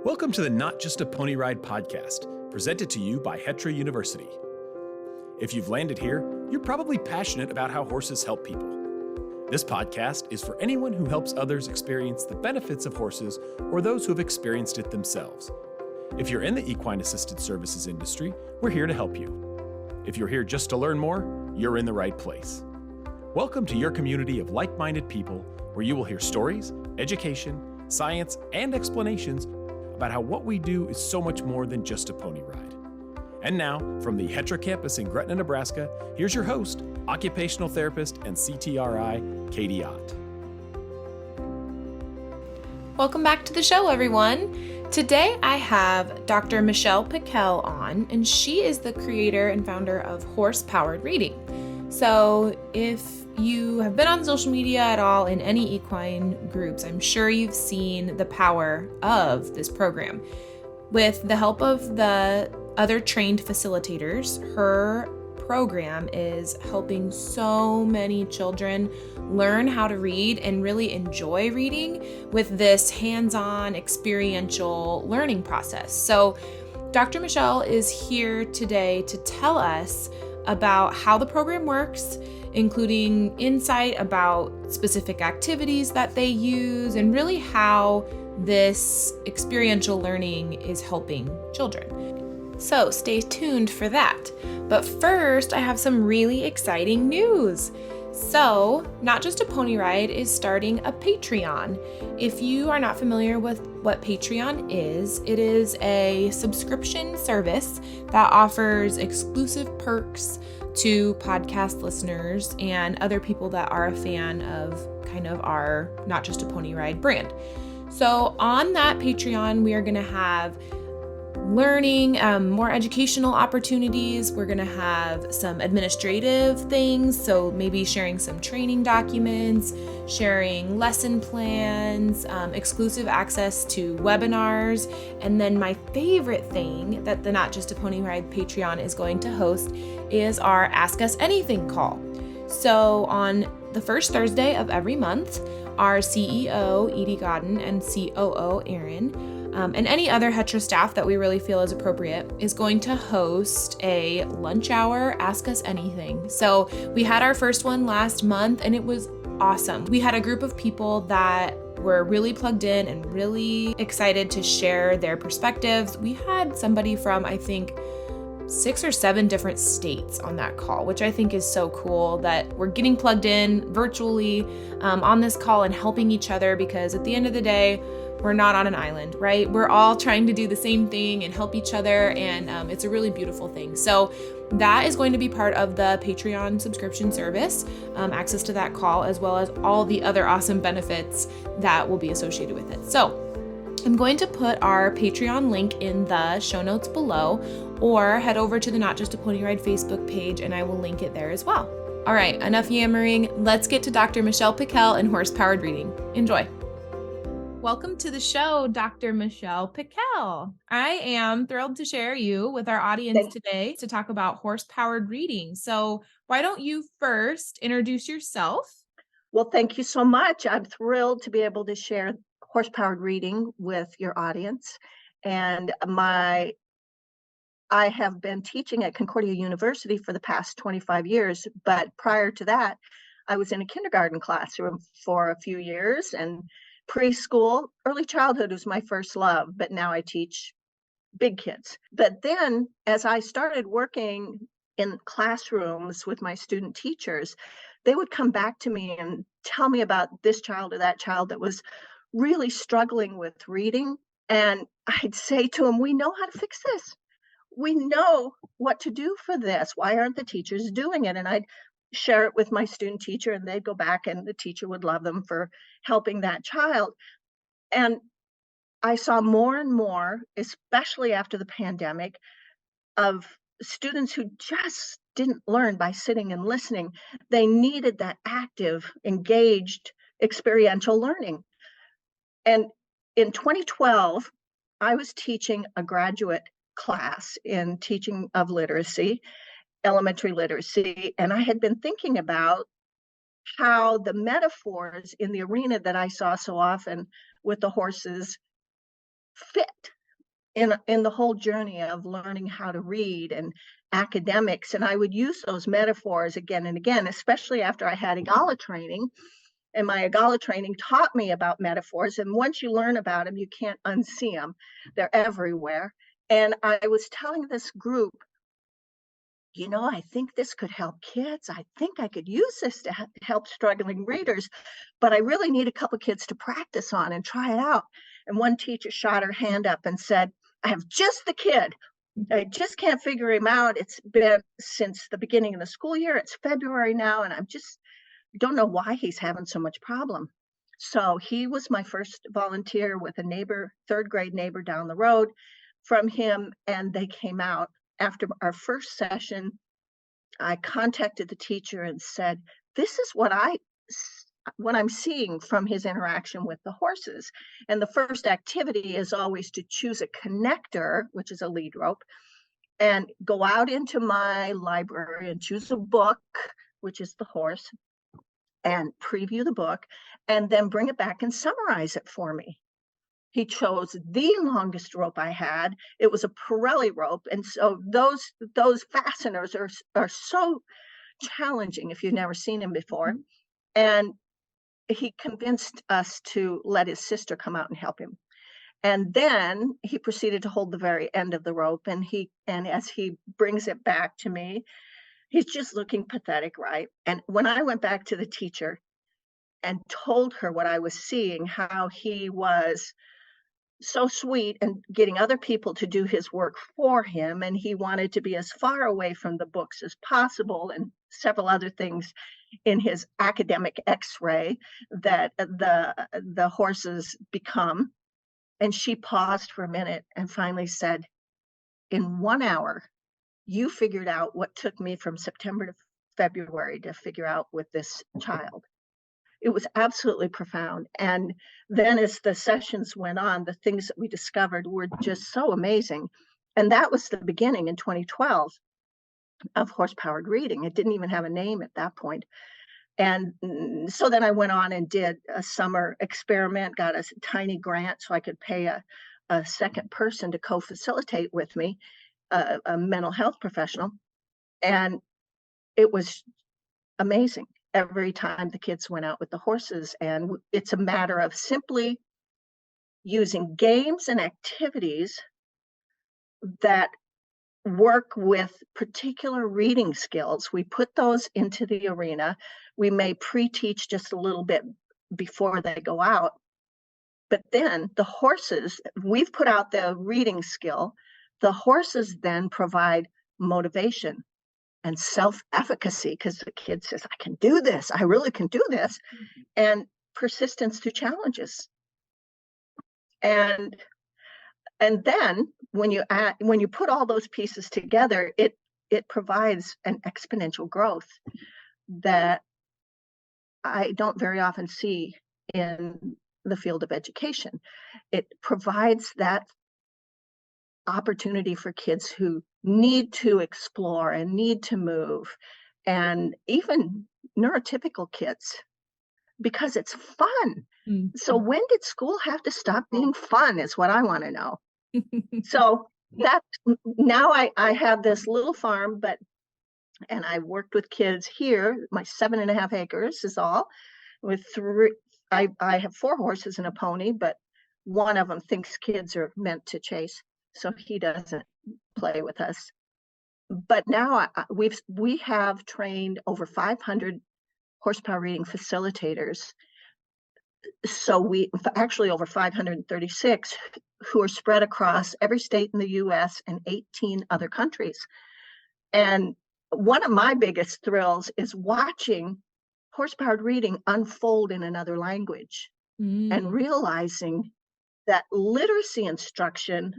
Welcome to the Not Just a Pony Ride podcast, presented to you by Hetra University. If you've landed here, you're probably passionate about how horses help people. This podcast is for anyone who helps others experience the benefits of horses or those who have experienced it themselves. If you're in the equine assisted services industry, we're here to help you. If you're here just to learn more, you're in the right place. Welcome to your community of like-minded people where you will hear stories, education, science, and explanations about how what we do is so much more than just a pony ride. And now, from the Hetra campus in Gretna, Nebraska, here's your host, occupational therapist and CTRI, Katie Ott. Welcome back to the show, everyone. Today I have Dr. Michele Pickel on, and she is the creator and founder of Horse-Powered Reading. So if you have been on social media at all in any equine groups, I'm sure you've seen the power of this program. With the help of the other trained facilitators, her program is helping so many children learn how to read and really enjoy reading with this hands-on experiential learning process. So Dr. Michele is here today to tell us about how the program works, including insight about specific activities that they use and really how this experiential learning is helping children. So stay tuned for that. But first, I have some really exciting news. So, Not Just a Pony Ride is starting a Patreon. If you are not familiar with what Patreon is, it is a subscription service that offers exclusive perks to podcast listeners and other people that are a fan of kind of our Not Just a Pony Ride brand. So on that Patreon, we are going to have learning, more educational opportunities. We're going to have some administrative things, so maybe sharing some training documents, sharing lesson plans, exclusive access to webinars, and then my favorite thing that the Not Just a Pony Ride Patreon is going to host is our Ask Us Anything call. So on the first Thursday of every month, our CEO, Edie Godden, and COO, Erin, and any other Hetra staff that we really feel is appropriate is going to host a lunch hour Ask Us Anything. So we had our first one last month and it was awesome. We had a group of people that were really plugged in and really excited to share their perspectives. We had somebody from, I think, 6 or 7 different states on that call, which I think is so cool that we're getting plugged in virtually on this call and helping each other, because at the end of the day, we're not on an island, right? We're all trying to do the same thing and help each other, and it's a really beautiful thing. So that is going to be part of the Patreon subscription service, access to that call, as well as all the other awesome benefits that will be associated with it. So I'm going to put our Patreon link in the show notes below, or head over to the Not Just a Pony Ride Facebook page and I will link it there as well. All right, enough yammering. Let's get to Dr. Michele Pickel and Horse-Powered Reading. Enjoy. Welcome to the show, Dr. Michele Pickel. I am thrilled to share you with our audience today to talk about horse-powered reading. So why don't you first introduce yourself? Well, thank you so much. I'm thrilled to be able to share horse-powered reading with your audience. And I have been teaching at Concordia University for the past 25 years, but prior to that, I was in a kindergarten classroom for a few years, and preschool, early childhood was my first love, but now I teach big kids. But then as I started working in classrooms with my student teachers, they would come back to me and tell me about this child or that child that was really struggling with reading. And I'd say to them, we know how to fix this. We know what to do for this. Why aren't the teachers doing it? And I'd share it with my student teacher, and they'd go back and the teacher would love them for helping that child. And I saw more and more, especially after the pandemic, of students who just didn't learn by sitting and listening. They needed that active, engaged, experiential learning. And in 2012, I was teaching a graduate class in teaching of literacy, elementary literacy, and I had been thinking about how the metaphors in the arena that I saw so often with the horses fit in the whole journey of learning how to read and academics. And I would use those metaphors again and again, especially after I had EGALA training. And my EGALA training taught me about metaphors. And once you learn about them, you can't unsee them. They're everywhere. And I was telling this group, I think this could help kids. I think I could use this to help struggling readers, but I really need a couple kids to practice on and try it out. And one teacher shot her hand up and said, I have just the kid. I just can't figure him out. It's been since the beginning of the school year. It's February now, and I'm just don't know why he's having so much problem. So he was my first volunteer with a neighbor, third grade neighbor down the road from him, and they came out. After our first session, I contacted the teacher and said, this is what I'm seeing from his interaction with the horses. And the first activity is always to choose a connector, which is a lead rope, and go out into my library and choose a book, which is the horse, and preview the book, and then bring it back and summarize it for me. He chose the longest rope I had. It was a Pirelli rope. And so those fasteners are so challenging if you've never seen them before. And he convinced us to let his sister come out and help him. And then he proceeded to hold the very end of the rope. And as he brings it back to me, he's just looking pathetic, right? And when I went back to the teacher and told her what I was seeing, how he was so sweet and getting other people to do his work for him, and he wanted to be as far away from the books as possible, and several other things in his academic x-ray that the horses become. And she paused for a minute and finally said, in 1 hour, you figured out what took me from September to February to figure out with this child. It was absolutely profound. And then as the sessions went on, the things that we discovered were just so amazing. And that was the beginning in 2012 of horse-powered reading. It didn't even have a name at that point. And so then I went on and did a summer experiment, got a tiny grant so I could pay a second person to co-facilitate with me, a mental health professional. And it was amazing every time the kids went out with the horses. And it's a matter of simply using games and activities that work with particular reading skills. We put those into the arena. We may pre-teach just a little bit before they go out. But then the horses, we've put out the reading skill. The horses then provide motivation and self-efficacy, because the kid says, I can do this. I really can do this. And persistence through challenges. And then when you put all those pieces together, it provides an exponential growth that I don't very often see in the field of education. It provides that opportunity for kids who need to explore and need to move, and even neurotypical kids, because it's fun. Mm-hmm. So when did school have to stop being fun is what I want to know. So that now I have this little farm, and I worked with kids here. My 7.5 acres is all with three. I have 4 horses and a pony, but one of them thinks kids are meant to chase, so he doesn't play with us. But now we have trained over 500 horsepower reading facilitators. So we actually over 536 who are spread across every state in the US and 18 other countries. And one of my biggest thrills is watching horsepowered reading unfold in another language and realizing that literacy instruction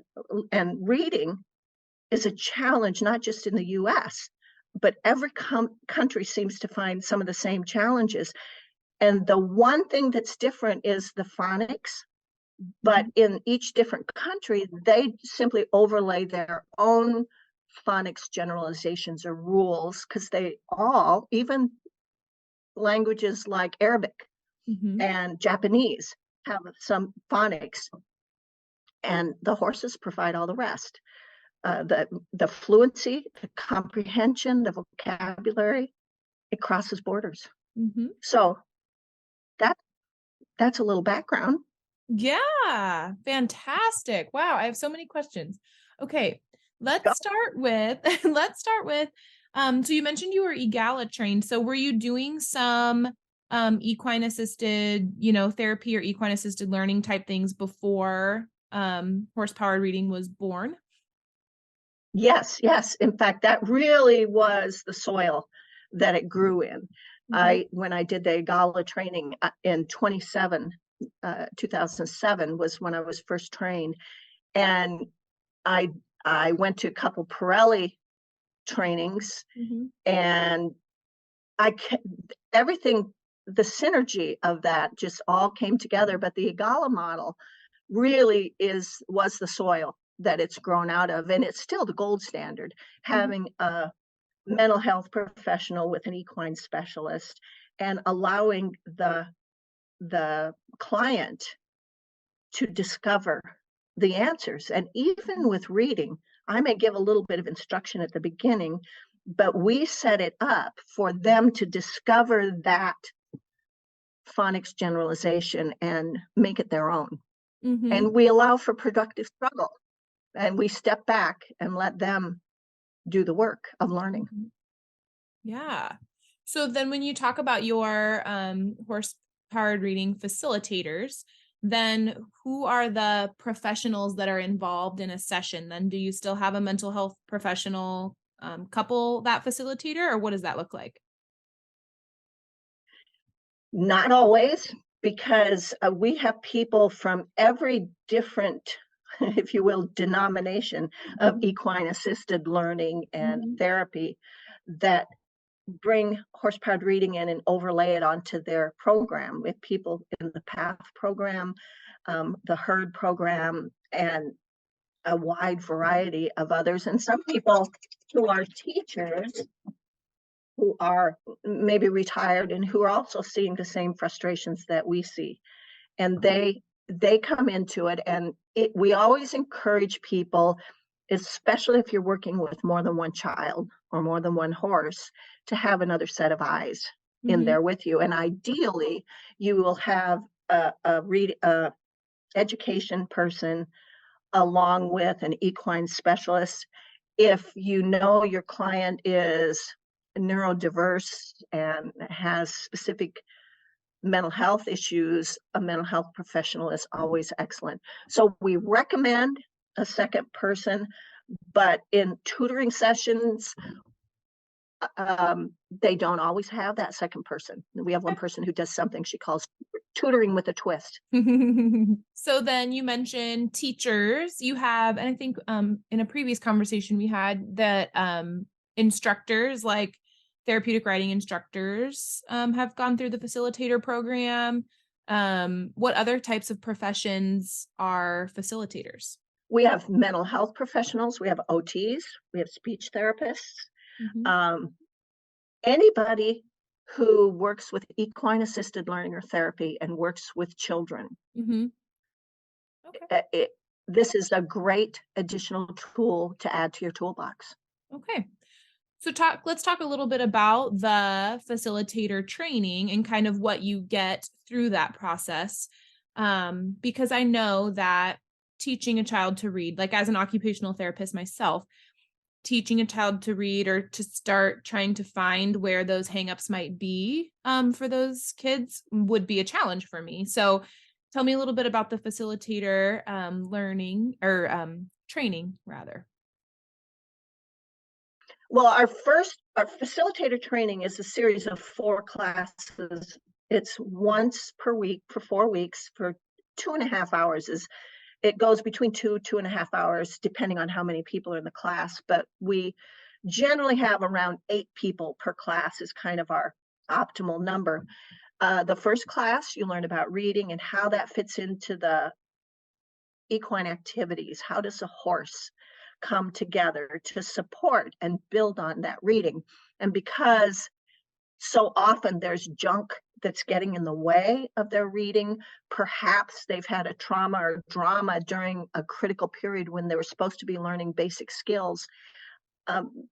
and reading is a challenge, not just in the US, but every country seems to find some of the same challenges. And the one thing that's different is the phonics, but in each different country, they simply overlay their own phonics generalizations or rules, because they all, even languages like Arabic and Japanese, have some phonics. and the horses provide all the rest. The fluency, the comprehension, the vocabulary, it crosses borders. Mm-hmm. So that's a little background. Yeah, fantastic. Wow, I have so many questions. Okay, let's start with so you mentioned you were EGALA trained. So were you doing some equine assisted, therapy or equine assisted learning type things before horsepower reading was born? Yes. In fact, that really was the soil that it grew in. When I did the EGALA training in 2007 was when I was first trained, and I went to a couple Pirelli trainings, and everything, the synergy of that just all came together. But the EGALA model really was the soil that it's grown out of, and it's still the gold standard. Having a mental health professional with an equine specialist and allowing the client to discover the answers. And even with reading, I may give a little bit of instruction at the beginning, but we set it up for them to discover that phonics generalization and make it their own. And we allow for productive struggle, and we step back and let them do the work of learning. Yeah. So then when you talk about your horse-powered reading facilitators, then who are the professionals that are involved in a session? Then do you still have a mental health professional couple that facilitator, or what does that look like? Not always, because we have people from every different, if you will, denomination of equine assisted learning and therapy that bring horse-powered reading in and overlay it onto their program. With people in the PATH program, the HERD program, and a wide variety of others. And some people who are teachers who are maybe retired and who are also seeing the same frustrations that we see. And they come into it, and we always encourage people, especially if you're working with more than one child or more than one horse, to have another set of eyes in there with you. And ideally, you will have a education person along with an equine specialist. If you know your client is neurodiverse and has specific mental health issues, a mental health professional is always excellent. So we recommend a second person, but in tutoring sessions, they don't always have that second person. We have one person who does something she calls tutoring with a twist. So then you mentioned teachers. You have, and I think in a previous conversation we had that instructors, like therapeutic riding instructors, have gone through the facilitator program. What other types of professions are facilitators? We have mental health professionals, we have OTs, we have speech therapists. Anybody who works with equine assisted learning or therapy and works with children. This is a great additional tool to add to your toolbox. Okay. So let's talk a little bit about the facilitator training and kind of what you get through that process. Because I know that teaching a child to read, like as an occupational therapist myself, teaching a child to read or to start trying to find where those hangups might be for those kids would be a challenge for me. So tell me a little bit about the facilitator learning or training rather. Well, our facilitator training is a series of 4 classes. It's once per week for 4 weeks for 2.5 hours. It goes between 2.5 hours, depending on how many people are in the class. But we generally have around 8 people per class is kind of our optimal number. The first class, you learn about reading and how that fits into the equine activities. How does a horse come together to support and build on that reading? And because So often there's junk that's getting in the way of their reading. Perhaps they've had a trauma or drama during a critical period when they were supposed to be learning basic skills.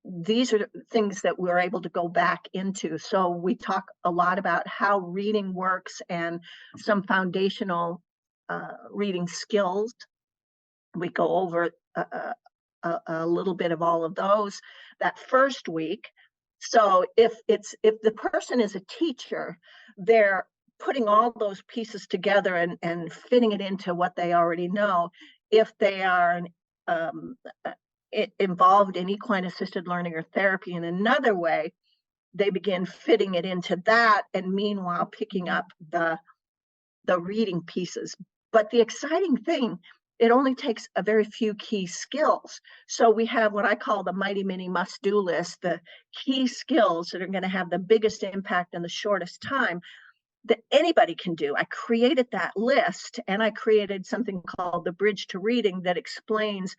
These are things that we're able to go back into. So we talk a lot about how reading works and some foundational reading skills. We go over a little bit of all of those that first week. So if the person is a teacher, they're putting all those pieces together and fitting it into what they already know. If they are involved in equine assisted learning or therapy in another way, they begin fitting it into that, and meanwhile picking up the reading pieces. But the exciting thing, it only takes a very few key skills. So we have what I call the mighty mini must-do list, the key skills that are going to have the biggest impact in the shortest time that anybody can do. I created that list, and I created something called the Bridge to Reading that explains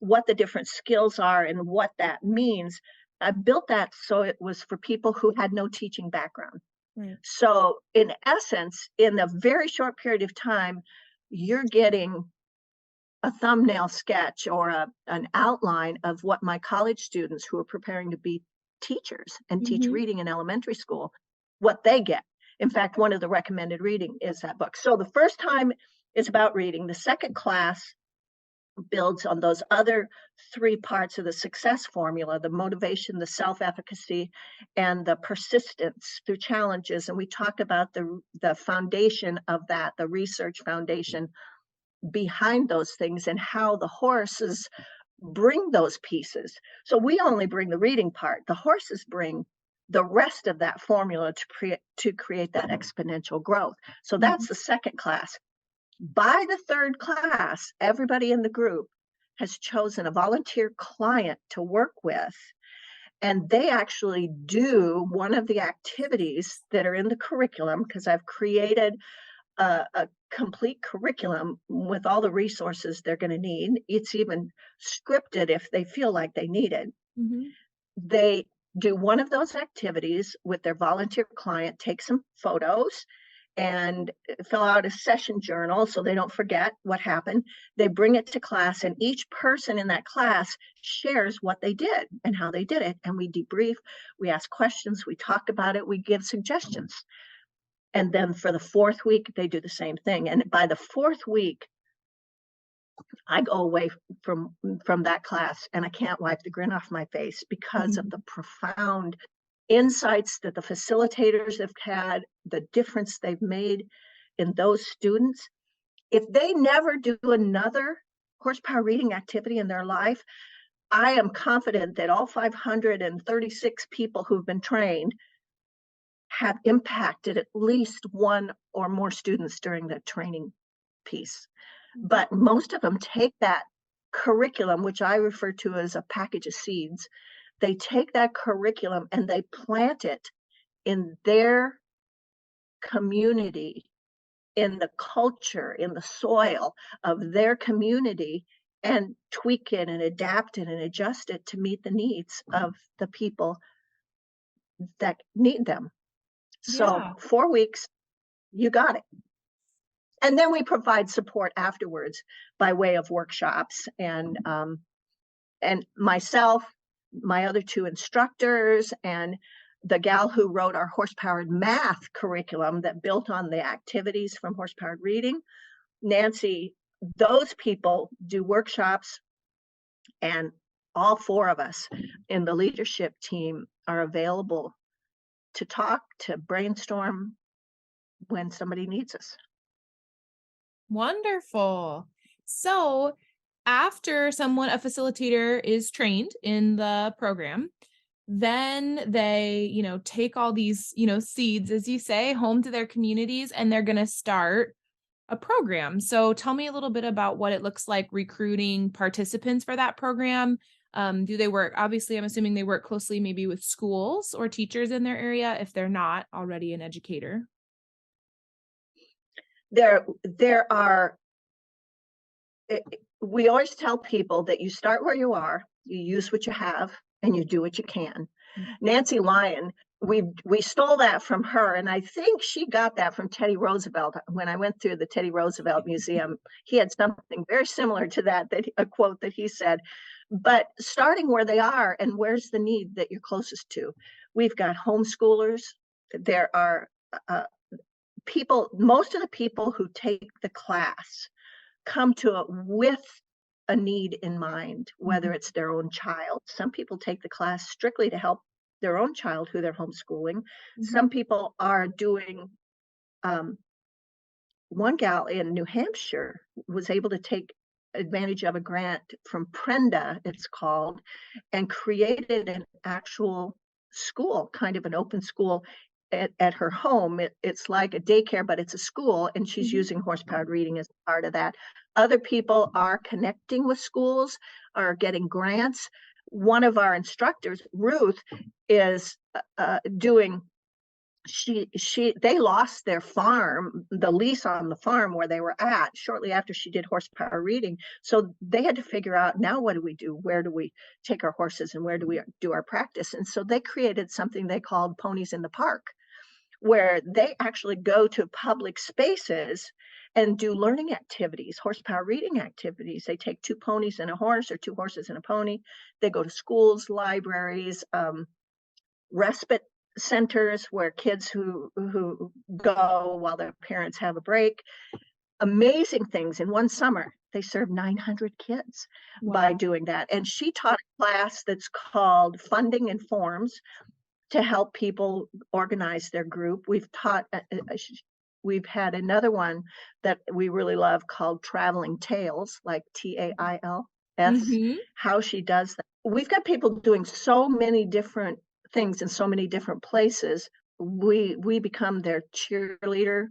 what the different skills are and what that means. I built that so it was for people who had no teaching background. Right. So in essence, in a very short period of time, you're getting a thumbnail sketch or an outline of what my college students who are preparing to be teachers and teach reading in elementary school, what they get. In fact, one of the recommended reading is that book. So the first time is about reading. The second class builds on those other three parts of the success formula: the motivation, the self-efficacy, and the persistence through challenges. And we talk about the foundation of that, the research foundation behind those things, and how the horses bring those pieces. So we only bring the reading part. The horses bring the rest of that formula to create that exponential growth. So that's the second class. By the third class, everybody in the group has chosen a volunteer client to work with, and they actually do one of the activities that are in the curriculum, because I've created a complete curriculum with all the resources they're going to need. It's even scripted if they feel like they need it. They do one of those activities with their volunteer client, take some photos, and fill out a session journal so they don't forget what happened. They bring it to class, and each person in that class shares what they did and how they did it. And we debrief, we ask questions, we talk about it, we give suggestions. And then for the fourth week, they do the same thing. And by the fourth week, I go away from that class and I can't wipe the grin off my face because of the profound insights that the facilitators have had, the difference they've made in those students. If they never do another horsepower reading activity in their life, I am confident that all 536 people who've been trained have impacted at least one or more students during the training piece. But most of them take that curriculum, which I refer to as a package of seeds. They take that curriculum and they plant it in their community, in the culture, in the soil of their community, and tweak it and adapt it and adjust it to meet the needs of the people that need them. So 4 weeks, you got it. And then we provide support afterwards by way of workshops, and myself, my other two instructors, and the gal who wrote our horse-powered math curriculum that built on the activities from horse-powered reading, Nancy. Those people do workshops, and all four of us in the leadership team are available to talk, to brainstorm when somebody needs us. Wonderful. So after a facilitator is trained in the program, then they, take all these, seeds, as you say, home to their communities, and they're going to start a program. So tell me a little bit about what it looks like recruiting participants for that program. Do they work? Obviously, I'm assuming they work closely maybe with schools or teachers in their area if they're not already an educator. There are, we always tell people that you start where you are, you use what you have, and you do what you can. Nancy Lyon we stole that from her, and I think she got that from Teddy Roosevelt. When I went through the Teddy Roosevelt Museum, he had something very similar to that, a quote that he said. But starting where they are and where's the need that you're closest to. We've got homeschoolers. There are people, most of the people who take the class come to it with a need in mind, whether it's their own child. Some people take the class strictly to help their own child who they're homeschooling. Some people are doing, one gal in New Hampshire was able to take advantage of a grant from Prenda, it's called, and created an actual school, kind of an open school at her home. It's like a daycare, but it's a school, and she's using horse-powered reading as part of that. Other people are connecting with schools, are getting grants. One of our instructors, Ruth, is doing, they lost their farm, the lease on the farm where they were at, shortly after she did horsepower reading. So they had to figure out, now what do we do? Where do we take our horses and where do we do our practice? And so they created something they called Ponies in the Park, where they actually go to public spaces and do learning activities, horsepower reading activities. They take 2 ponies and a horse, or 2 horses and a pony. They go to schools, libraries, respite centers where kids who go while their parents have a break. Amazing things. In one summer, they served 900 kids by doing that. And she taught a class that's called Funding and Forms to help people organize their group. We've had another one that we really love called Traveling Tales, like TAILS, how she does that. We've got people doing so many different things in so many different places. We become their cheerleader,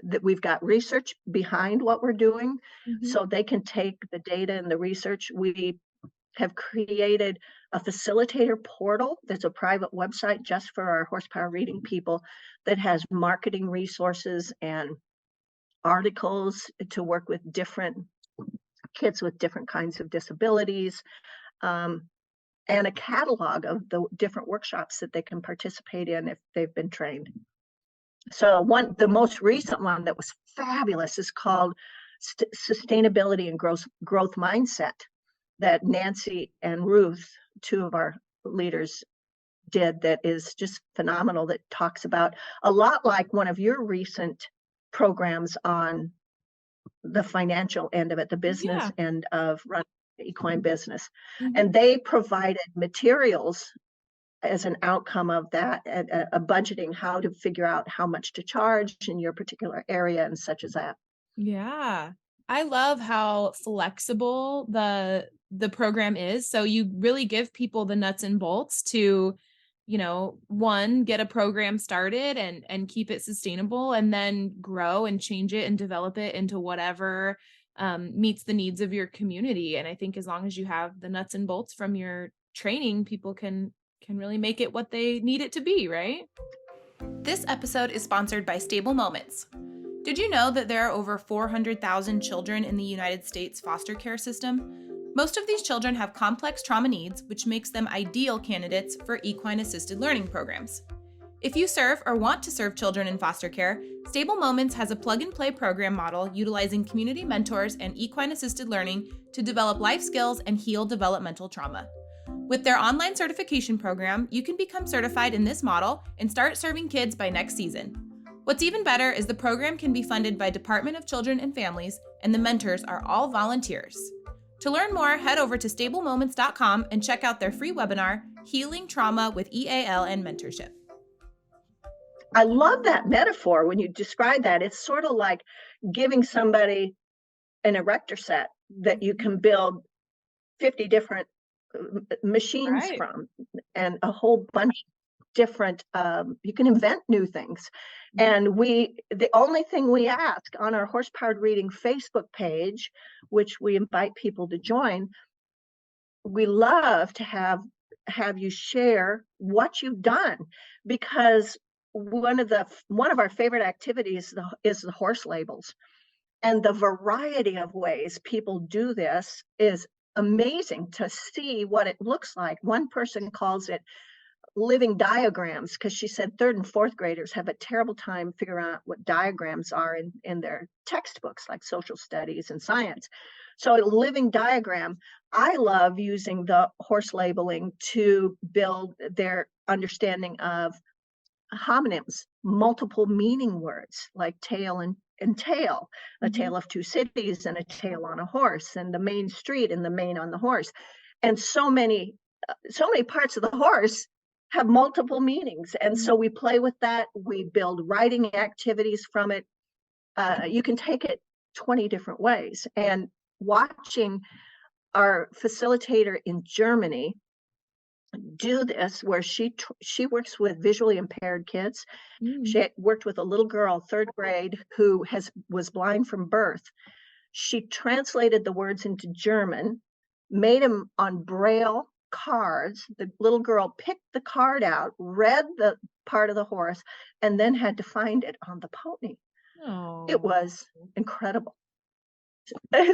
that we've got research behind what we're doing, so they can take the data and the research. We have created a Facilitator portal that's a private website just for our horsepower reading people, that has marketing resources and articles to work with different kids with different kinds of disabilities, and a catalog of the different workshops that they can participate in if they've been trained. So the most recent one that was fabulous is called Sustainability and Growth Mindset, that Nancy and Ruth, 2 of our leaders, did, that is just phenomenal, that talks about a lot like one of your recent programs on the financial end of it, the business end of running the equine business. And they provided materials as an outcome of that, a budgeting, how to figure out how much to charge in your particular area and such as that. Yeah. I love how flexible the program is. So you really give people the nuts and bolts to, one, get a program started and keep it sustainable, and then grow and change it and develop it into whatever meets the needs of your community. And I think as long as you have the nuts and bolts from your training, people can really make it what they need it to be, right? This episode is sponsored by Stable Moments. Did you know that there are over 400,000 children in the United States foster care system? Most of these children have complex trauma needs, which makes them ideal candidates for equine-assisted learning programs. If you serve or want to serve children in foster care, Stable Moments has a plug-and-play program model utilizing community mentors and equine-assisted learning to develop life skills and heal developmental trauma. With their online certification program, you can become certified in this model and start serving kids by next season. What's even better is the program can be funded by Department of Children and Families, and the mentors are all volunteers. To learn more, head over to stablemoments.com and check out their free webinar, Healing Trauma with EAL and Mentorship. I love that metaphor when you describe that. It's sort of like giving somebody an erector set that you can build 50 different machines from, and a whole bunch of different, you can invent new things. And the only thing we ask on our Horsepowered Reading Facebook page, which we invite people to join, we love to have you share what you've done, because one of our favorite activities is the horse labels, and the variety of ways people do this is amazing to see what it looks like. One person calls it living diagrams, because she said third and fourth graders have a terrible time figuring out what diagrams are in their textbooks, like social studies and science. So a living diagram, I love using the horse labeling to build their understanding of homonyms, multiple meaning words like tail and tail, a tale of two cities and a tail on a horse, and the main street and the mane on the horse. And so many parts of the horse have multiple meanings. And so we play with that. We build writing activities from it. You can take it 20 different ways. And watching our facilitator in Germany do this, where she works with visually impaired kids. She worked with a little girl, third grade, who was blind from birth. She translated the words into German, made them on Braille cards. The little girl picked the card out, read the part of the horse, and then had to find it on the pony. Oh. It was incredible.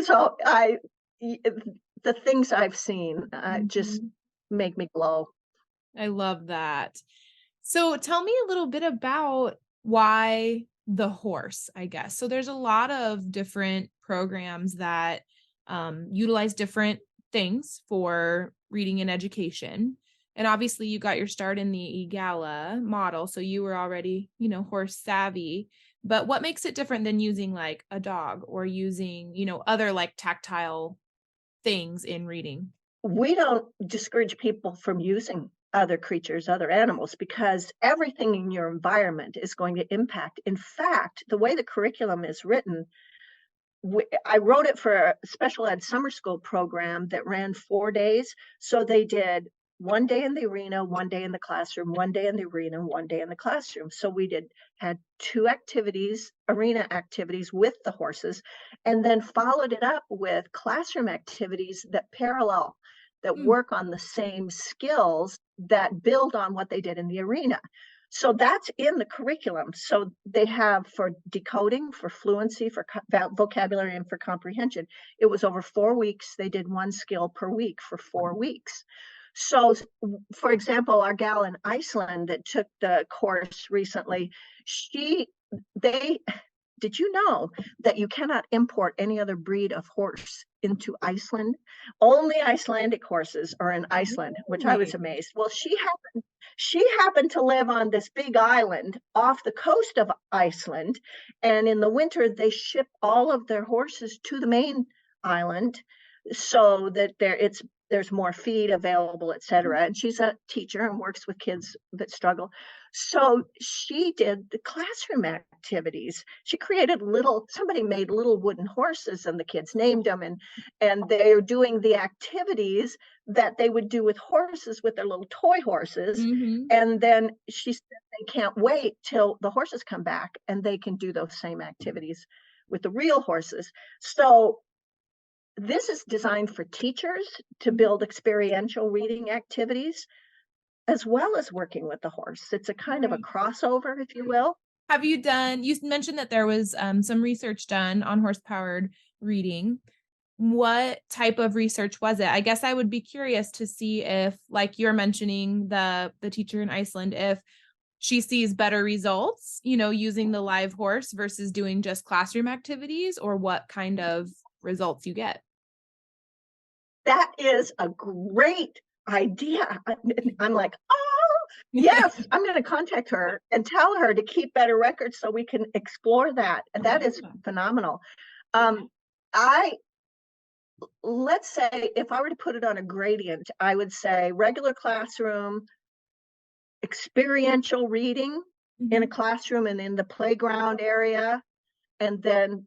So the things I've seen just make me glow. I love that. So tell me a little bit about why the horse, I guess. So there's a lot of different programs that utilize different things for reading and education. And obviously you got your start in the EGALA model, so you were already, horse savvy. But what makes it different than using like a dog or using, other like tactile things in reading? We don't discourage people from using other creatures, other animals, because everything in your environment is going to impact. In fact, the way the curriculum is written, I wrote it for a special ed summer school program that ran 4 days. So they did 1 day in the arena, 1 day in the classroom, 1 day in the arena, 1 day in the classroom. So we had 2 activities, arena activities with the horses, and then followed it up with classroom activities that parallel, that work on the same skills that build on what they did in the arena. So that's in the curriculum. So they have for decoding, for fluency, for vocabulary, and for comprehension. It was over 4 weeks. They did 1 skill per week for 4 weeks. So, for example, our gal in Iceland that took the course recently, did you know that you cannot import any other breed of horse into Iceland? Only Icelandic horses are in Iceland, which I was amazed. Well, she happened to live on this big island off the coast of Iceland, and in the winter they ship all of their horses to the main island so that there's more feed available, et cetera. And she's a teacher and works with kids that struggle. So she did the classroom activities. She created somebody made little wooden horses, and the kids named them, and they're doing the activities that they would do with horses, with their little toy horses. And then she said they can't wait till the horses come back and they can do those same activities with the real horses. So this is designed for teachers to build experiential reading activities, as well as working with the horse. It's a kind of a crossover, if you will. You mentioned that there was some research done on horse-powered reading. What type of research was it? I guess I would be curious to see if, like you're mentioning the teacher in Iceland, if she sees better results, using the live horse versus doing just classroom activities, or what kind of results you get. That is a great idea. I'm like, oh, yes, I'm going to contact her and tell her to keep better records so we can explore that. And that is phenomenal. Let's say if I were to put it on a gradient, I would say regular classroom, experiential reading in a classroom and in the playground area, and then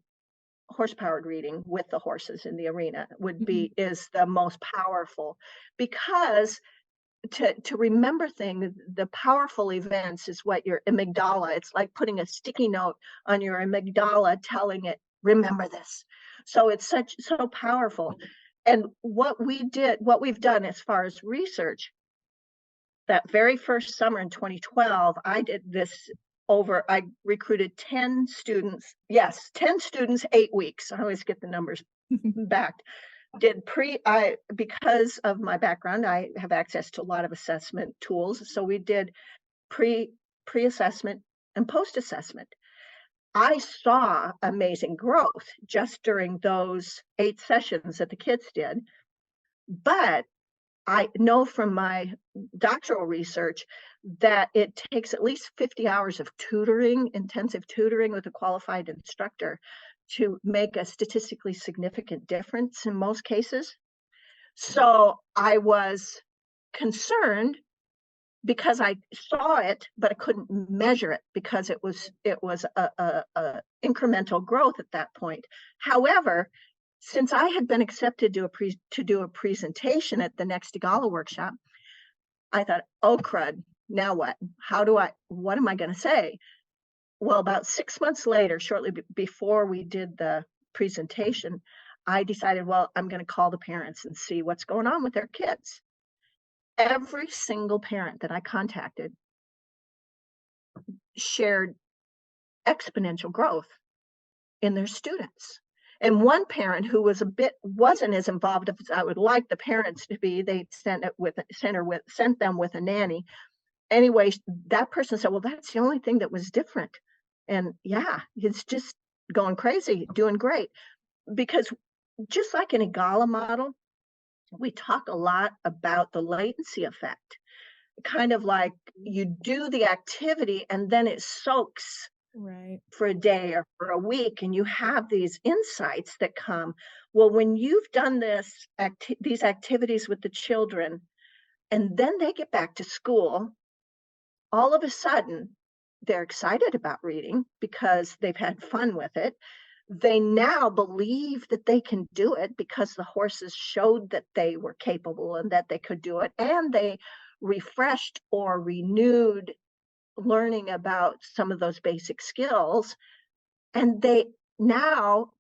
horse-powered reading with the horses in the arena is the most powerful, because to remember things, the powerful events is what your amygdala, it's like putting a sticky note on your amygdala telling it, remember this. So it's so powerful. And what we've done as far as research, that very first summer in 2012, I did this I recruited 10 students. Yes, 10 students, 8 weeks. I always get the numbers back. because of my background, I have access to a lot of assessment tools. So we did pre-assessment and post-assessment. I saw amazing growth just during those 8 sessions that the kids did. But I know from my doctoral research that it takes at least 50 hours of tutoring, intensive tutoring with a qualified instructor to make a statistically significant difference in most cases. So I was concerned because I saw it, but I couldn't measure it because it was a incremental growth at that point. However, since I had been accepted to do a presentation at the next Igala workshop, I thought, oh crud, now what? What am I going to say? Well, about 6 months later, shortly before we did the presentation, I decided, well, I'm going to call the parents and see what's going on with their kids. Every single parent that I contacted shared exponential growth in their students. And one parent who wasn't as involved as I would like the parents to be, they sent them with a nanny. Anyway, that person said, well, that's the only thing that was different. And yeah, it's just going crazy, doing great. Because just like an Igala model, we talk a lot about the latency effect. Kind of like you do the activity and then it soaks Right. for a day or for a week, and you have these insights that come. Well, when you've done these activities with the children, and then they get back to school, all of a sudden they're excited about reading because they've had fun with it. They now believe that they can do it because the horses showed that they were capable and that they could do it, and they refreshed or renewed learning about some of those basic skills, and they now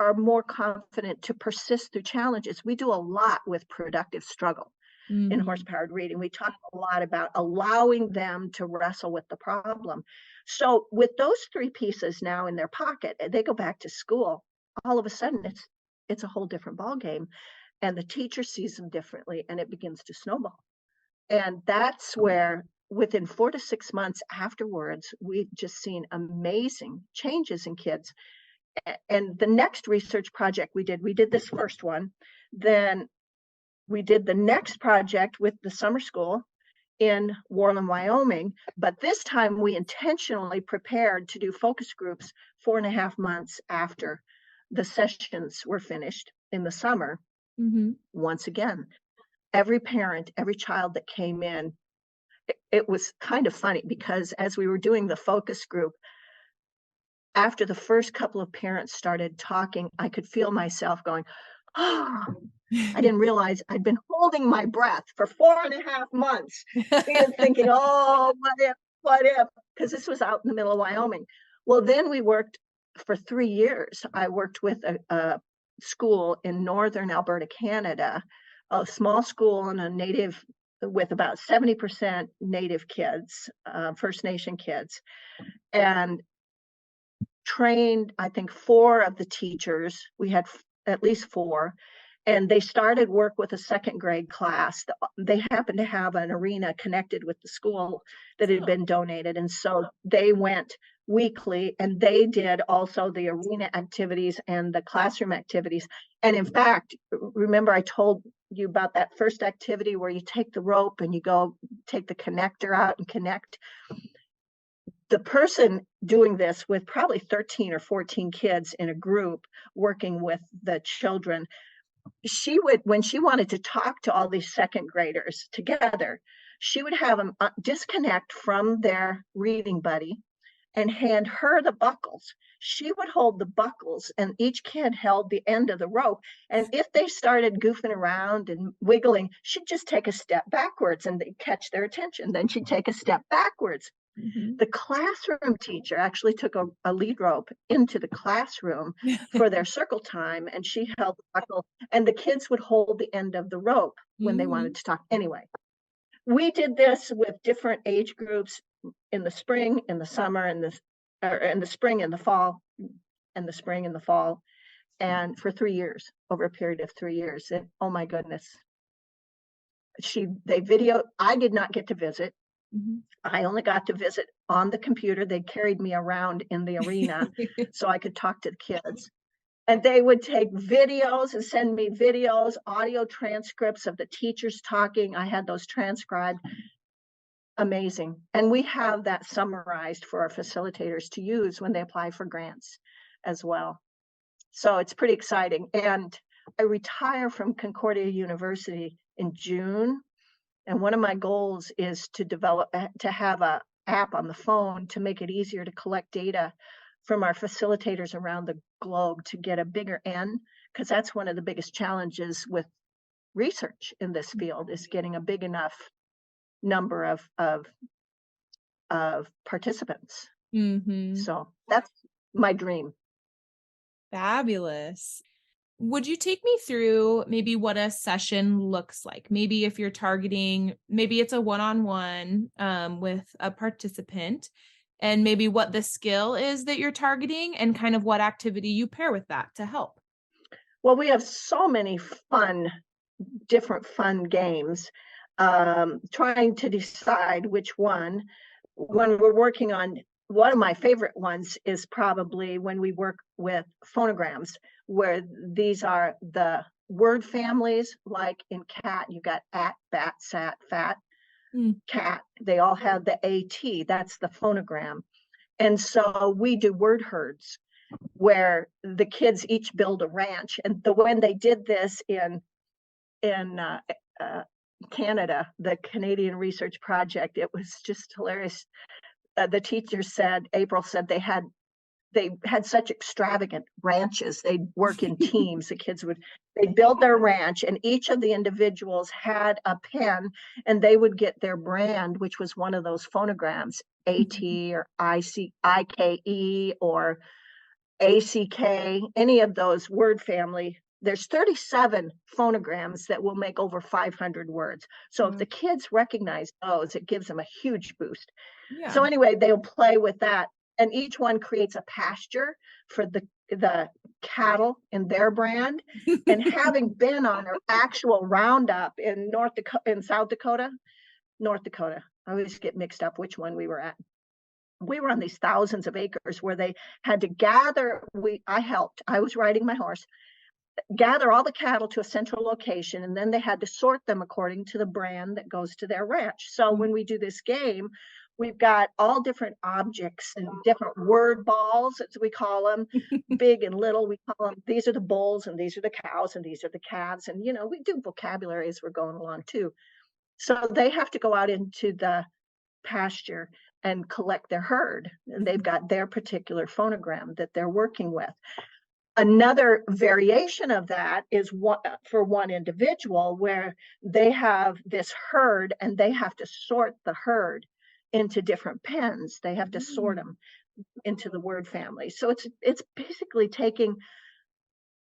are more confident to persist through challenges. We do a lot with productive struggle in horse-powered reading. We talk a lot about allowing them to wrestle with the problem. So with those 3 pieces now in their pocket, they go back to school. All of a sudden, it's a whole different ballgame, and the teacher sees them differently, and it begins to snowball. And that's where within 4 to 6 months afterwards, we've just seen amazing changes in kids. And the next research project we did this first one, then we did the next project with the summer school in Worland, Wyoming, but this time we intentionally prepared to do focus groups 4.5 months after the sessions were finished in the summer. Once again, every parent, every child that came in, it was kind of funny because as we were doing the focus group, after the first couple of parents started talking, I could feel myself going, oh, I didn't realize I'd been holding my breath for 4.5 months and thinking, oh, what if, because this was out in the middle of Wyoming. Well, then we worked for 3 years. I worked with a school in northern Alberta, Canada, a small school and a native with about 70% native kids, First Nation kids, and trained, I think, 4 of the teachers. We had at least 4, and they started work with a 2nd grade class. They happened to have an arena connected with the school that had been donated, and so they went weekly, and they did also the arena activities and the classroom activities. And in fact, remember I told you about that first activity where you take the rope and you go take the connector out and connect? The person doing this with probably 13 or 14 kids in a group working with the children, she would, when she wanted to talk to all these 2nd graders together, she would have them disconnect from their reading buddy and hand her the buckles. She would hold the buckles and each kid held the end of the rope. And if they started goofing around and wiggling, she'd just take a step backwards and they'd catch their attention. Then she'd take a step backwards. The classroom teacher actually took a lead rope into the classroom for their circle time, and she held the buckle, and the kids would hold the end of the rope when they wanted to talk. Anyway, we did this with different age groups in the spring, in the summer, in the spring, in the fall, and the spring, and the fall. and for 3 years, over a period of 3 years. And oh my goodness, I did not get to visit. Mhm. I only got to visit on the computer. They carried me around in the arena so I could talk to the kids. And they would take videos and send me videos, audio transcripts of the teachers talking. I had those transcribed. Amazing. And we have that summarized for our facilitators to use when they apply for grants as well. So it's pretty exciting. And I retire from Concordia University in June. And one of my goals is to have a app on the phone to make it easier to collect data from our facilitators around the globe to get a bigger N, because that's one of the biggest challenges with research in this field, is getting a big enough number of participants. Mm-hmm. So that's my dream. Fabulous. Would you take me through maybe what a session looks like? Maybe if you're targeting, maybe it's a one-on-one with a participant, and maybe what the skill is that you're targeting and kind of what activity you pair with that to help. Well, we have so many different fun games, trying to decide which one. When we're working on, one of my favorite ones is probably when we work with phonograms, where these are the word families, like in cat, you got at, bat, sat, fat, cat. They all have the AT, that's the phonogram. And so we do word herds where the kids each build a ranch. And when they did this in Canada, the Canadian Research Project, it was just hilarious. The teacher said, April said, they had such extravagant ranches. They'd work in teams. They'd build their ranch, and each of the individuals had a pen, and they would get their brand, which was one of those phonograms, AT or IKE or ACK, any of those word family. There's 37 phonograms that will make over 500 words. So if the kids recognize those, it gives them a huge boost. Yeah. So anyway, they'll play with that. And each one creates a pasture for the cattle in their brand. And having been on an actual roundup in South Dakota, North Dakota, I always get mixed up which one we were at. We were on these thousands of acres where they had to gather. I was riding my horse, gather all the cattle to a central location, and then they had to sort them according to the brand that goes to their ranch. So when we do this game, we've got all different objects and different word balls, as we call them, big and little. We call them, these are the bulls and these are the cows and these are the calves. And, we do vocabulary as we're going along too. So they have to go out into the pasture and collect their herd. And they've got their particular phonogram that they're working with. Another variation of that is for one individual, where they have this herd and they have to sort the herd into different pens. They have to sort them into the word family. So it's basically taking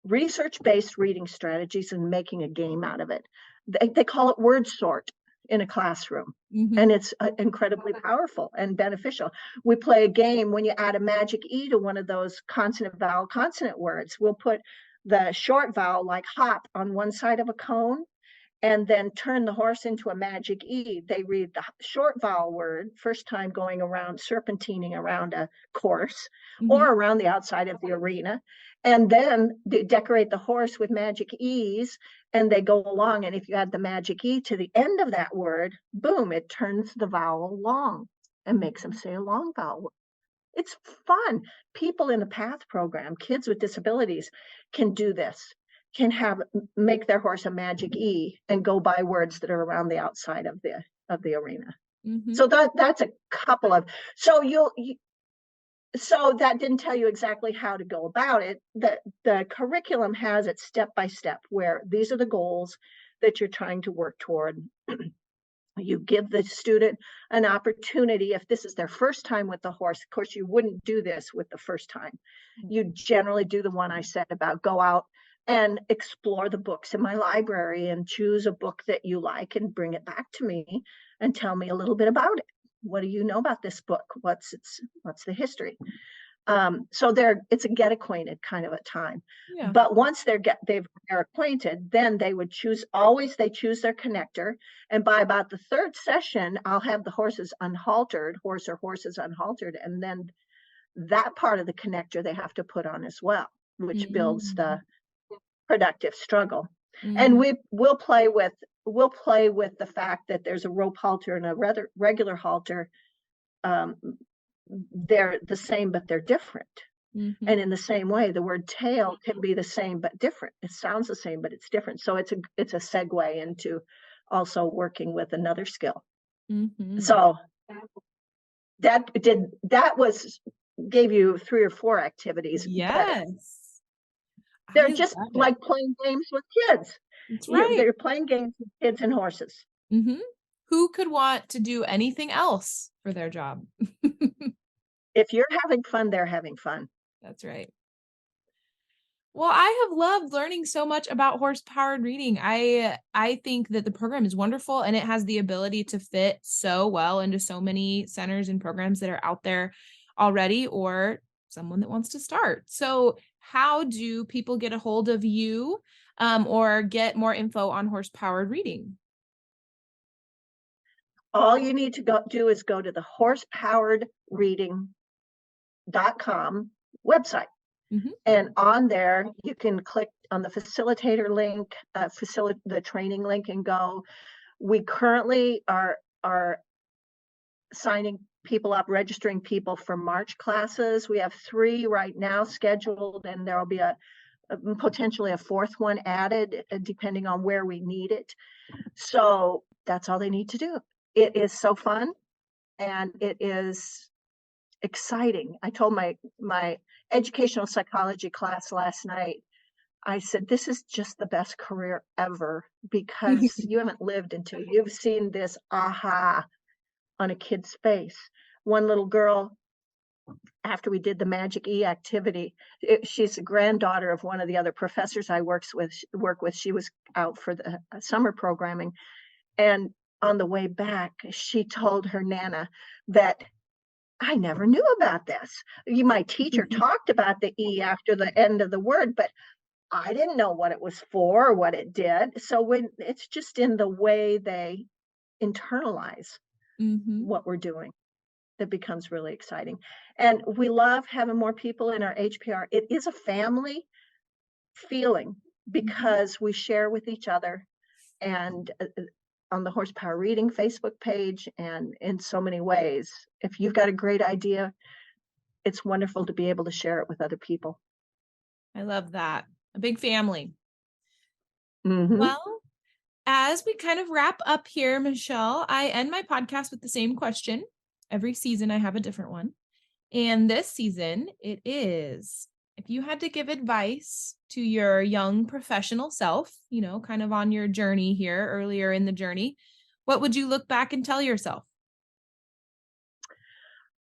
research-based reading strategies and making a game out of it. They call it word sort in a classroom. And it's incredibly powerful and beneficial. We play a game when you add a magic E to one of those consonant, vowel, consonant words. We'll put the short vowel, like hop, on one side of a cone, and then turn the horse into a magic E. They read the short vowel word, first time going around, serpentining around a course or around the outside of the arena. And then they decorate the horse with magic E's, and they go along. And if you add the magic E to the end of that word, boom, it turns the vowel long and makes them say a long vowel. It's fun. People in the PATH program, kids with disabilities, can do this, can make their horse a magic E and go by words that are around the outside of the arena. So that's a couple of, so that didn't tell you exactly how to go about it. The curriculum has it step by step, where these are the goals that you're trying to work toward. You give the student an opportunity. If this is their first time with the horse, of course, you wouldn't do this with the first time. You generally do the one I said about go out and explore the books in my library and choose a book that you like and bring it back to me and tell me a little bit about it. What do you know about this book? What's the history? So it's a get acquainted kind of a time. Yeah. But once they're acquainted, then they choose their connector. And by about the third session, I'll have the horses unhaltered, horse or horses unhaltered. And then that part of the connector they have to put on as well, which builds the productive struggle. And we'll play with the fact that there's a rope halter and a regular halter. They're the same, but they're different. And in the same way, the word tail can be the same but different. It sounds the same, but it's different. So it's a segue into also working with another skill. So gave you 3 or 4 activities. Yes. They're just like playing games with kids. That's right. They're playing games with kids and horses. Who could want to do anything else for their job? If you're having fun, they're having fun. That's right. Well, I have loved learning so much about horse-powered reading. I think that the program is wonderful, and it has the ability to fit so well into so many centers and programs that are out there already, or someone that wants to start. So how do people get a hold of you or get more info on horse-powered reading? All you need to do is go to the horsepoweredreading.com website. And on there, you can click on the facilitator link, the training link, and go. We currently are signing people up, registering people for March classes. We have 3 right now scheduled, and there will be potentially a 4th one added, depending on where we need it. So that's all they need to do. It is so fun, and it is exciting. I told my educational psychology class last night, I said, this is just the best career ever, because you haven't lived until you've seen this aha on a kid's face. One little girl, after we did the Magic E activity, she's a granddaughter of one of the other professors I work with. She was out for the summer programming. And on the way back, she told her Nana that, I never knew about this. My teacher talked about the E after the end of the word, but I didn't know what it was for or what it did. So when it's just in the way they internalize what we're doing, that becomes really exciting. And we love having more people in our HPR. It is a family feeling because we share with each other, and on the Horsepower Reading Facebook page, and in so many ways. If you've got a great idea, it's wonderful to be able to share it with other people. I love that. A big family. Well, as we kind of wrap up here, Michele, I end my podcast with the same question. Every season I have a different one. And this season it is, if you had to give advice to your young professional self, kind of on your journey here, earlier in the journey, what would you look back and tell yourself?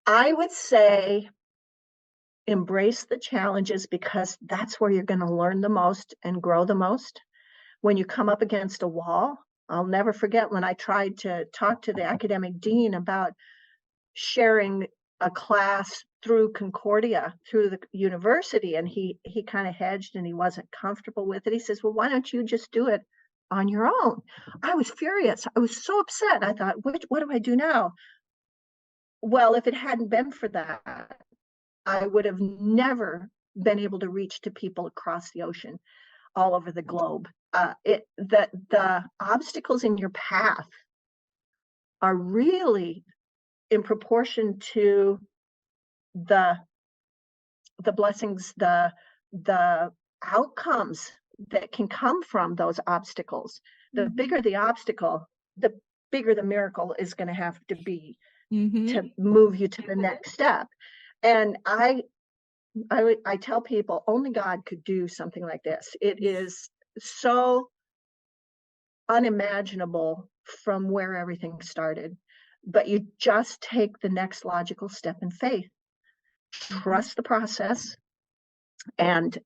I would say embrace the challenges, because that's where you're going to learn the most and grow the most. When you come up against a wall, I'll never forget when I tried to talk to the academic dean about sharing a class through Concordia, through the university, and he kind of hedged and he wasn't comfortable with it. He says, well, why don't you just do it on your own? I was furious. I was so upset. I thought, what do I do now? Well, if it hadn't been for that, I would have never been able to reach to people across the ocean, all over the globe. The obstacles in your path are really in proportion to the blessings, the outcomes that can come from those obstacles. The bigger the obstacle, the bigger the miracle is going to have to be to move you to the next step. And I tell people, only God could do something like this. It is so unimaginable from where everything started, but you just take the next logical step in faith. Trust the process and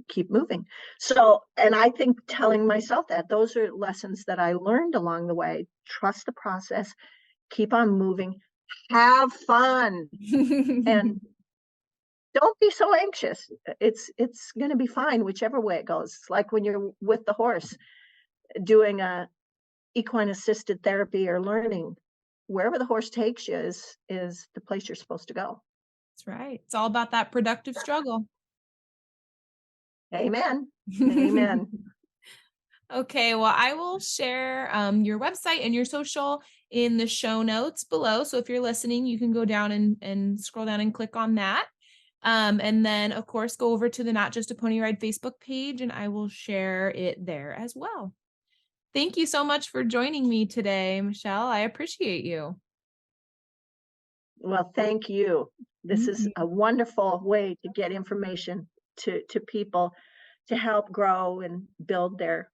keep moving. So, and I think telling myself that, those are lessons that I learned along the way. Trust the process, keep on moving, have fun, and don't be so anxious. It's going to be fine whichever way it goes. It's like when you're with the horse doing a equine assisted therapy or learning. Wherever the horse takes you is the place you're supposed to go. That's right. It's all about that productive struggle. Amen. Amen. Okay, well, I will share your website and your social in the show notes below. So if you're listening, you can go down and scroll down and click on that. And then, of course, go over to the Not Just a Pony Ride Facebook page, and I will share it there as well. Thank you so much for joining me today, Michele. I appreciate you. Well, thank you. This is a wonderful way to get information to people to help grow and build their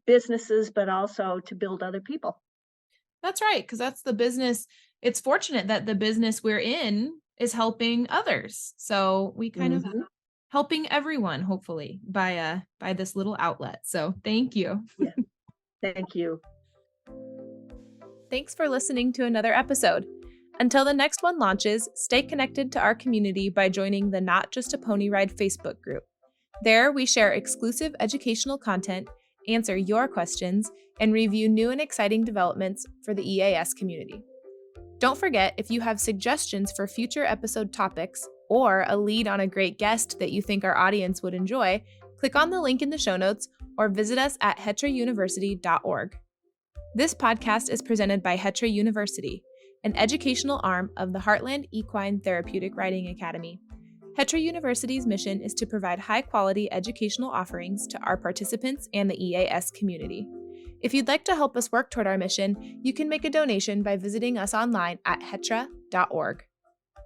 businesses, but also to build other people. That's right, because that's the business. It's fortunate that the business we're in is helping others. So we kind of helping everyone, hopefully, by this little outlet. So thank you. Yeah. Thank you. Thanks for listening to another episode. Until the next one launches, stay connected to our community by joining the Not Just a Pony Ride Facebook group. There, we share exclusive educational content, answer your questions, and review new and exciting developments for the EAS community. Don't forget, if you have suggestions for future episode topics or a lead on a great guest that you think our audience would enjoy, click on the link in the show notes or visit us at hetrauniversity.org. This podcast is presented by Hetra University, an educational arm of the Heartland Equine Therapeutic Riding Academy. Hetra University's mission is to provide high-quality educational offerings to our participants and the EAS community. If you'd like to help us work toward our mission, you can make a donation by visiting us online at hetra.org.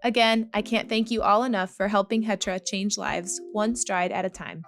Again, I can't thank you all enough for helping Hetra change lives one stride at a time.